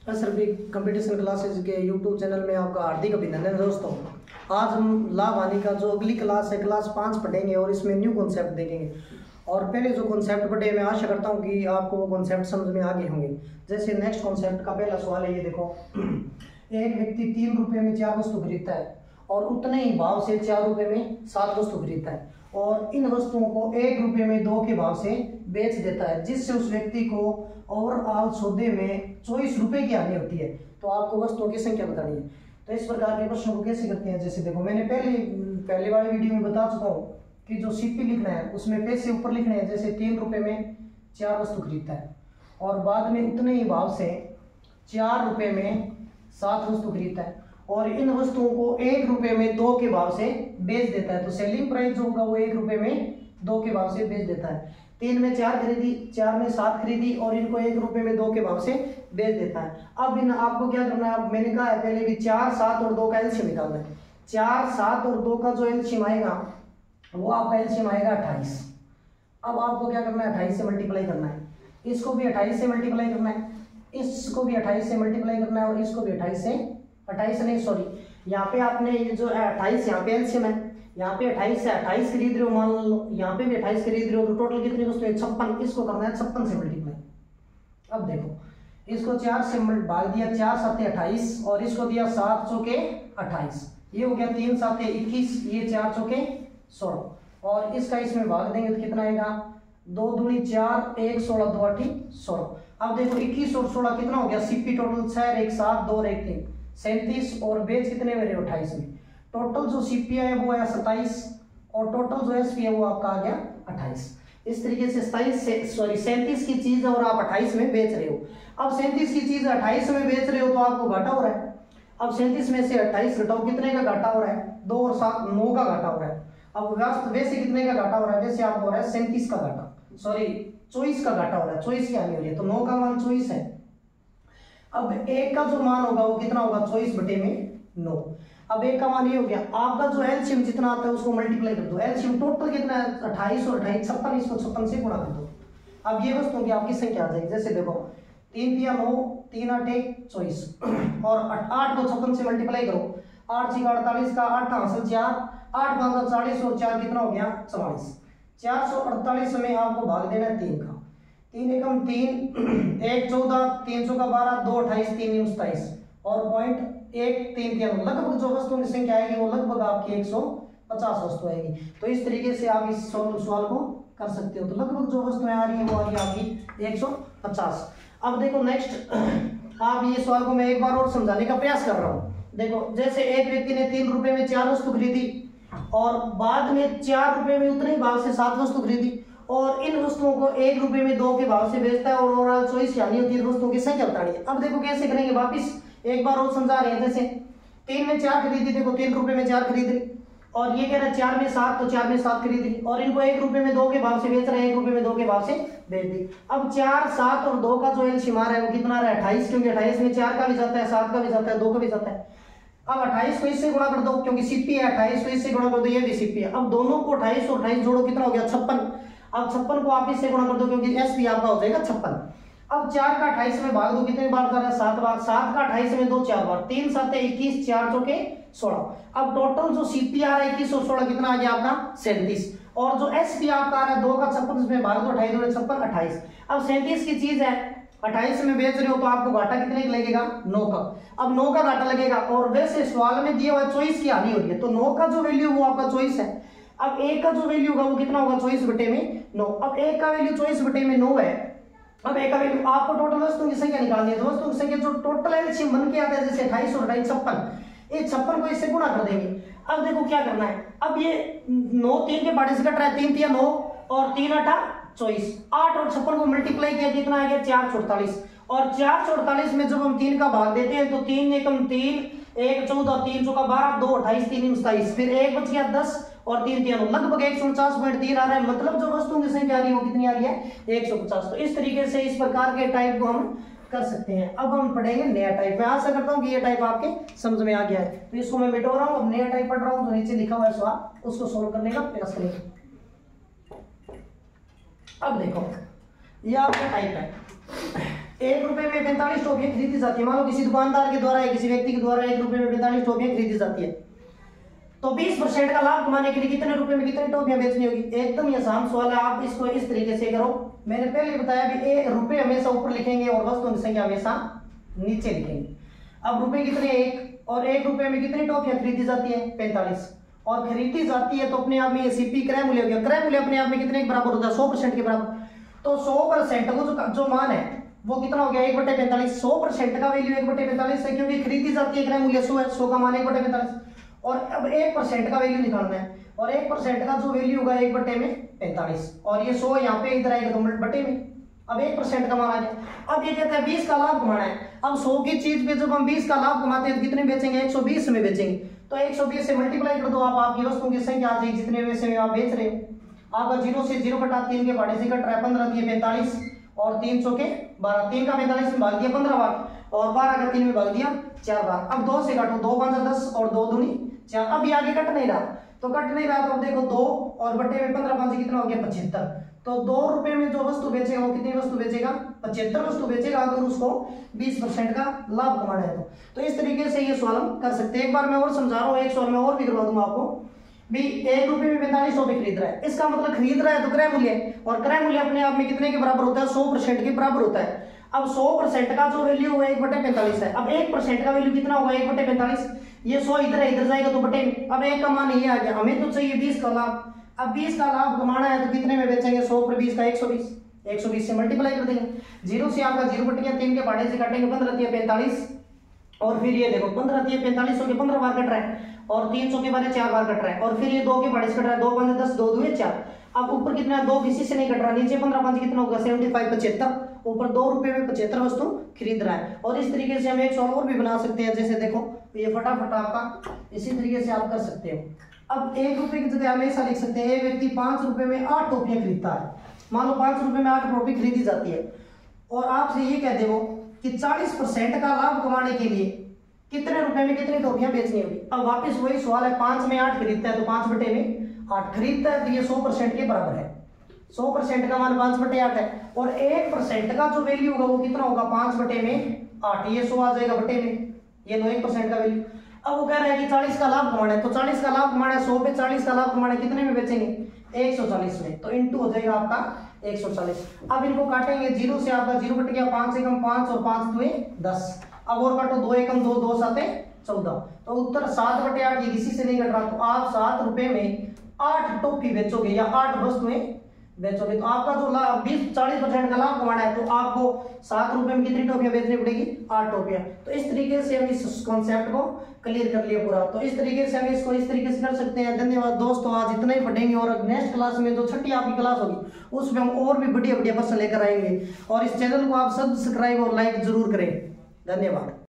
Sir भी competition classes के YouTube channel में आपका हार्दिक अभिनंदन दोस्तों। आज हम लाभ हानि का जो अगली क्लास है क्लास 5 पढ़ेंगे और इसमें न्यू कॉन्सेप्ट देखेंगे। और पहले जो कॉन्सेप्ट पढ़े मैं आशा करता हूँ कि आपको वो कॉन्सेप्ट समझ में आ गए होंगे। जैसे नेक्स्ट कॉन्सेप्ट का पहला सवाल है, ये देखो एक व्यक्ति 3 रुपये में 4 वस्तु खरीदता है और उतने ही भाव से 4 रुपये में 7 वस्तु खरीदता है और इन वस्तुओं को 1 रुपये में 2 के भाव से बेच देता है, जिससे उस व्यक्ति को ओवरऑल सौदे में 24 रुपये की हानि होती है। तो आपको वस्तुओं की संख्या बतानी है। तो इस प्रकार के प्रश्नों को कैसे करते हैं, जैसे देखो मैंने पहले वाली वीडियो में बता चुका हूँ कि जो सीपी लिखना है उसमें पैसे ऊपर लिखने हैं। जैसे 3 रुपये में 4 वस्तु खरीदता है और बाद में उतने ही भाव से 4 रुपये में 7 वस्तु खरीदता है और इन वस्तुओं को 1 रुपये में 2 के भाव से बेच देता है। तो सेलिंग प्राइस जो होगा वो 1 रुपये में 2 के भाव से बेच देता है। 3 में 4 खरीदी, 4 में 7 खरीदी और इनको 1 रुपये में 2 के भाव से बेच देता है। अब इन आपको क्या करना है, अब मैंने कहा है पहले भी 4, 7 और 2 का एलसीएम निकालना है। 4, 7 और 2 का जो एलसीएम आएगा वो आपका एलसीएम आएगा 28। अब आपको क्या करना है, 28 से मल्टीप्लाई करना है। इसको भी 28 से मल्टीप्लाई करना है, इसको भी 28 से मल्टीप्लाई करना है और इसको भी 28 यहाँ पे आपने ये जो 28 यहाँ पे एलसीएम है, यहाँ पे 28 से 28 खरीद रहे हो, मान लो यहाँ पे भी 28 खरीद रहे हो, तो टोटल कितनी वस्तु है 56। इसको करना है 56 से मल्टीप्लाई। अब देखो इसको 4 से भाग दिया, 4 7 28 और इसको दिया 7 चौके 28, ये हो गया 3 7 21, ये 4 चौके 16 और इसका इसमें भाग देंगे तो कितना आएगा 2 दूनी 4 1 16 2 8 16। अब देखो 21 और 16 कितना हो गया, सीपी टोटल 6 1 7 2 1 3 37 और बेच कितने में रहे 28 में। टोटल जो सीपी है वो है 27 और टोटल जो एसपी है वो आपका आ गया 28। इस तरीके से 37 की चीज और आप 28 में बेच रहे हो। अब 37 की चीज 28 में बेच रहे हो तो आपको घाटा हो रहा है। अब 37 में से 28 घटाओ, कितने का घाटा हो रहा है, 2 और 7 9 का घाटा हो रहा है। अब वैसे कितने का घाटा हो रहा है, वैसे आपको हो रहा है 37 का घाटा, 24 का घाटा हो रहा है, 24 की हानि हो रही है। तो 9 का मान 24 है। अब 1 का जो मान होगा वो कितना होगा 24/9। अब 1 का मान ये हो गया। आपका जो एलसीएम जितना आता है उसको मल्टीप्लाई कर दो। एलसीएम टोटल कितना है 28 और 28 56, इसको 56 से गुणा कर दो। अब ये वस्तुओं की आपकी संख्या आ जाएगी। जैसे देखो 3 3 9 3 8 1 24 और 8 को 56 से मल्टीप्लाई करो, 8 6 48 का 8 हासिल 4 8 5 40 और 4 कितना हो गया 44। 448 में आपको भाग देना है 3 का, 3 एकम 3 1 14 300 का 12 2 28 3 27 और पॉइंट 1 3 3 लगभग जो वस्तुओं की संख्या आएगी वो लगभग आपकी 150 वस्तु आएगी। तो इस तरीके से आप इस सवाल को कर सकते हो। तो लगभग जो वस्तुएं आ रही है वो आ रही है आपकी 150। अब देखो नेक्स्ट, आप ये सवाल को मैं एक बार और समझाने का प्रयास कर रहा हूँ। देखो जैसे एक व्यक्ति ने 3 रुपये में 4 वस्तु खरीदी और बाद में 4 रुपये में उतने ही भाव से 7 वस्तु खरीदी और इन वस्तुओं को 1 रुपये में 2 के भाव से बेचता है और ओवरऑल 24 की हानि होती है। वस्तुओं की संख्या बतानी है। अब देखो कैसे करेंगे, वापिस एक बार और समझा रहे हैं। जैसे 3 में 4 खरीदी, देखो 3 रुपये में 4 खरीद रही और ये कह रहा है 4 में 7, तो 4 में 7 खरीद रही और इनको 1 रुपये में 2 के भाव से बेच रहे हैं, 1 रुपये में 2 के भाव से बेच दी। अब 4 7 और 2 का जो एलसीएम है वो कितना रहा है 28, क्योंकि 28 में 4 का भी जाता है, 7 का भी जाता है, 2 का भी जाता है। अब 28 को इससे गुणा कर दो, क्योंकि सीपी है 28 को इससे गुणा कर दो, ये भी सीपी है। अब दोनों को 28 और 28 जोड़ो, कितना हो गया 56। अब 56 को आप इससे गुणा कर दो, क्योंकि एसपी आपका हो जाएगा 56। अब 4 का 28 में भाग दो, कितने बार जा रहा है 7 बार। 7 का 28 में 2 4 बार, 3 7 21 4 चौके 16। अब टोटल जो सीपी आ रहा है 21 और 16 कितना आ गया आपका 37 और जो एसपी आपका आ रहा है 2 का 56 में भाग दो, 28 2 56 28। अब 37 की चीज है 28 में बेच रहे हो तो आपको घाटा कितने का लगेगा 9 का। अब 9 का घाटा लगेगा और वैसे सवाल में दिया हुआ है 24 की हानि हो रही है, तो 9 का जो वैल्यू वो आपका 24 है। अब 1 का जो वैल्यू होगा वो कितना होगा 24/9। अब 1 का वैल्यू 24/9 है। अब 1 का वैल्यू आपको टोटल वस्तुओं की संख्या निकालनी है। तो वस्तुओं की संख्या जो टोटल एलसीएम बन के आता है जैसे 28 और 28 56, ये 56 को इससे गुणा कर देंगे। अब देखो क्या करना है, अब ये 9 3 के पार्टी से कट रहा है, 3 3 9 और 3 8 24, 8 और 56 को मल्टीप्लाई किया कितना आ गया 444 और 444 में जब हम 3 का भाग देते हैं तो 3 एकम 3 1 14 3 चौका 12 2 28 3 27, फिर 1 बच गया 10 और 3 3 लगभग 149.3 आ रहा है। मतलब जो वस्तुओं की संख्या आ रही है वो कितनी आ रही है 150। तो इस तरीके से इस प्रकार के टाइप को हम कर सकते हैं। अब हम पढ़ेंगे नया टाइप। मैं आशा करता हूँ कि ये टाइप आपके समझ में आ गया है। तो इसको मैं मिटो रहा हूँ, अब नया टाइप पढ़ रहा हूँ। तो नीचे लिखा हुआ है सवाल, उसको सोल्व करने का प्रयास करेंगे। अब देखो ये आपका टाइप है 1 रुपए में 45 टॉफियां खरीदी जाती है। मान लो किसी दुकानदार के द्वारा या किसी व्यक्ति के द्वारा 1 रुपए में 45 टॉफियां खरीदी जाती है, तो 20% का लाभ कमाने के लिए कितने रुपए में कितनी टॉफियां बेचनी होगी? एकदम आसान सवाल है, आप इसको इस तरीके से करो। मैंने पहले बताया भी रुपए हमेशा ऊपर लिखेंगे और वस्तुओं की संख्या हमेशा नीचे लिखेंगे। अब रुपए कितने? 1, और 1 रुपए में कितनी टॉफियां खरीदी जाती है? 45, और खरीदी जाती है तो अपने आप में ये सीपी क्रय मूल्य हो गया। क्रय मूल्य अपने आप में कितने के बराबर होता है? 100% के बराबर। तो 100% को जो मान है वो कितना हो गया? 1/45। 100% का वैल्यू 1/45 है, क्योंकि खरीदी जाती है क्रय मूल्य 100 है, 100 का मान 1/45। और अब 1% का वैल्यू निकालना है, और 1% का जो वैल्यू होगा 1/45, और ये 100 यहाँ पे इधर आएगा तो बटे में। अब 1% का मान आ गया। अब ये कहता है 20 का लाभ कमाना है। अब 100 की चीज पे जब हम 20 का लाभ कमाते हैं तो कितने बेचेंगे? 120 में बेचेंगे। तो 120 से मल्टीप्लाई कर दो, आप आपकी वस्तुओं की संख्या आ जाएगी जितने पैसे में आप बेच रहे हो। आपका 0 से 0 कटा, 3 के भाड़े से कट रहा है, 15 दिए 45, और 300 के 12, 3 का 45 में भाग दिया 15 बार, और 12 का 3 में भाग दिया 4 बार। अब 2 से काटो, 2 5 10 और 2 दूनी 4। अब ये आगे कट नहीं रहा, तो कट नहीं रहा तो अब देखो 2 और बटे में 15 5 कितना हो गया? 75। तो 2 रुपए में जो वस्तु बेचेगा वो कितनी वस्तु बेचेगा? 75 वस्तु बेचेगा, अगर उसको 20% का लाभ कमाना है तो इस तरीके से ये सवाल हम कर सकते हैं। एक बार मैं और समझा रहा हूँ, एक सवाल मैं और भी करवा दूंगा आपको भी। 1 रुपए में 45 टॉफी खरीद रहा है, इसका मतलब खरीद रहा है तो क्रय मूल्य है, और क्रय मूल्य अपने आप में कितने के बराबर होता है? 100% के बराबर होता है। अब 100% का जो वैल्यू हुआ 1/45 है। अब 1% का वैल्यू कितना होगा? 1/45। ये 100 इधर है, इधर जाएगा तो बटे में। अब 1 का मान ये आ गया, हमें तो चाहिए 20 का लाभ। अब 20 का लाभ कमाना है तो कितने में बेचेंगे? 100 पर 20 का 120, 120 से मल्टीप्लाई कर देंगे। 0 से आपका 0 बटिया 3 के भाड़े से काटेंगे, 15 दिया 45, और फिर ये देखो 15 दिया 45 के 15 बार कट रहा है, और 300 के बारे 4 बार कट रहा है, और फिर ये 2 के भाड़े से कट रहा है, 2 5 10, 2 2 4। अब ऊपर कितना? 2 किसी से नहीं कट रहा, नीचे 15 5 कितना होगा? 75 75। ऊपर 2 रुपए में 75 वस्तु खरीद रहा है। और इस तरीके से हम एक सवाल और भी बना सकते हैं, जैसे देखो ये फटाफट आपका इसी तरीके से आप कर सकते हो। अब 1 रुपए की जगह हमेशा लिख सकते हैं, एक व्यक्ति 5 रुपए में 8 टॉफियां खरीदता है। मान लो 5 रुपए में 8 टॉफी खरीदी जाती है, और आपसे ये कह दे वो कि 40% का लाभ कमाने के लिए कितने रुपए में कितनी टॉफियां बेचनी होगी? अब वापस वही सवाल है, 5 में 8 खरीदता है तो 5 बटे में 8 खरीदता है, तो ये 100% के बराबर है। 100% का मान 5/8 है, और 1% का जो वैल्यू होगा वो कितना होगा? 5/8, ये 100 आ जाएगा बटे में, ये 1% का वैल्यू। अब वो कह रहा है कि 40 का लाभ कमाना है, तो 40 का लाभ कमाना है, 100 पे 40 का लाभ कमाना है, कितने में बेचेंगे? 140 में, तो इंटू हो जाएगा आपका 140। अब इनको काटेंगे, 0 से आपका 0 कट गया, 5 एकम 5 और 5 2 10। अब और काटो, 2 एकम 2, 2 7 14, तो उत्तर 7/8। ये किसी से नहीं कट रहा, तो आप 7 रुपए में 8 टॉफी बेचोगे या 8 वस्तुएं बेचोगे, तो आपका जो 40% का लाभ कमाना है, तो आपको 7 रुपए में कितनी टॉफियां बेचनी पड़ेगी? 8 टॉफियां। तो इस तरीके से हम इस कॉन्सेप्ट को क्लियर कर लिया पूरा। तो इस तरीके से हम इसको इस तरीके से कर सकते हैं। धन्यवाद दोस्तों, आज इतना ही पढ़ेंगे, और नेक्स्ट क्लास में जो छठी आपकी क्लास होगी उसमें हम और भी बढ़िया बढ़िया प्रश्न लेकर आएंगे। और इस चैनल को आप सब्सक्राइब और लाइक जरूर करें। धन्यवाद।